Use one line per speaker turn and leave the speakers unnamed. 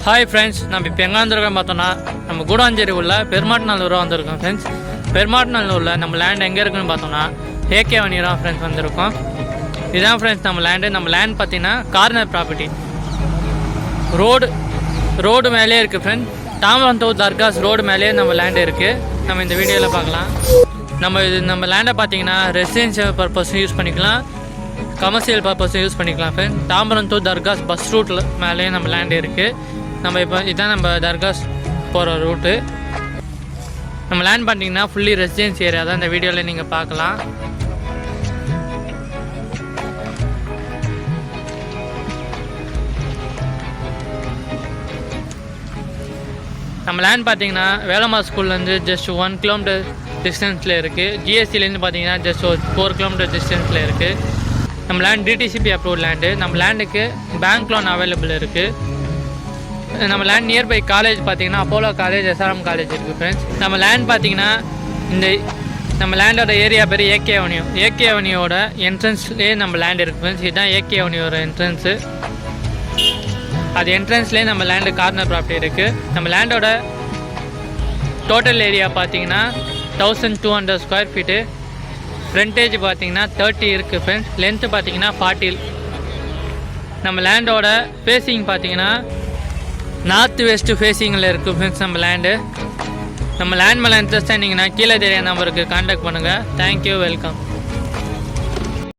Hi friends, நம்ம இப்போ எங்கே வந்திருக்கோம் பார்த்தோன்னா நம்ம கூடாஞ்சேரி உள்ள பெருமாட்டுநல்லூர் வந்திருக்கோம் ஃப்ரெண்ட்ஸ். பெருமாட்டுநல்லூரில் நம்ம லேண்ட் எங்கே இருக்குன்னு பார்த்தோன்னா ஏகே வணிகரம் ஃப்ரெண்ட்ஸ் வந்திருக்கோம். இதுதான் ஃப்ரெண்ட்ஸ் நம்ம லேண்ட் பார்த்தீங்கன்னா கார்னர் ப்ராப்பர்ட்டி ரோடு மேலே இருக்குது ஃப்ரெண்ட்ஸ். தாமரந்தோப்பு தர்காஸ் ரோடு மேலே நம்ம லேண்டு இருக்குது. நம்ம இந்த வீடியோவில் பார்க்கலாம். நம்ம லேண்டை பார்த்தீங்கன்னா ரெசிடென்ஷியல் பர்பஸும் யூஸ் பண்ணிக்கலாம், கமர்ஷியல் பர்பஸும் யூஸ் பண்ணிக்கலாம் ஃப்ரெண்ட். தாம்பரந்தோப்பு தர்காஸ் பஸ் ரூட்டில் மேலேயே நம்ம லேண்டு இருக்குது. நம்ம இப்போ இதுதான் நம்ம தர்காஸ் போகிற ரூட்டு. நம்ம லேண்ட் பண்ணிங்கன்னா ஃபுல்லி ரெசிடென்சி ஏரியா தான் இந்த வீடியோவில் நீங்கள் பார்க்கலாம். நம்ம லேண்ட் பார்த்தீங்கன்னா வேலம்மா ஸ்கூல்லேருந்து ஜஸ்ட் 1 கிலோமீட்டர் டிஸ்டன்ஸில் இருக்குது. ஜிஎஸ்டிலேருந்து பார்த்தீங்கன்னா ஜஸ்ட் ஒரு 4 கிலோமீட்டர் டிஸ்டன்ஸில் இருக்குது. நம்ம லேண்ட் டிடிசிபி அப்ரூவ் லேண்டு. நம்ம லேண்டுக்கு பேங்க் லோன் அவைலபிள் இருக்குது. நம்ம லேண்ட் நியர்பை காலேஜ் பார்த்தீங்கன்னா அப்போலோ காலேஜ், எஸ்ஆர்எம் காலேஜ் இருக்குது ஃப்ரெண்ட்ஸ். நம்ம லேண்ட் பார்த்தீங்கன்னா நம்ம லேண்டோட ஏரியா பேர் ஏகே அவென்யூவோட என்ட்ரன்ஸ்லேயே நம்ம லேண்ட் இருக்குது ஃப்ரெண்ட்ஸ். இதுதான் ஏகே அவென்யூவோட என்ட்ரன்ஸு. அது என்ட்ரன்ஸ்லேயே நம்ம லேண்டு கார்னர் ப்ராப்பர்ட்டி இருக்குது. நம்ம லேண்டோட டோட்டல் ஏரியா பார்த்தீங்கன்னா 1200 ஸ்கொயர் ஃபீட்டு. ஃப்ரண்டேஜ் பார்த்தீங்கன்னா 30 இருக்குது ஃப்ரெண்ட்ஸ். லென்த்து பார்த்தீங்கன்னா 40. நம்ம லேண்டோட ஃபேஸிங் பார்த்தீங்கன்னா நார்த் வெஸ்ட்டு ஃபேஸிங்கில் இருக்குது ஃப்ரெண்ட்ஸ் நம்ம லேண்டு. நம்ம லேண்ட் மேலே இன்ட்ரெஸ்ட் ஆனீங்கன்னா கீழே தெரிய நம்பருக்கு கான்டாக்ட் பண்ணுங்கள். Thank you, welcome.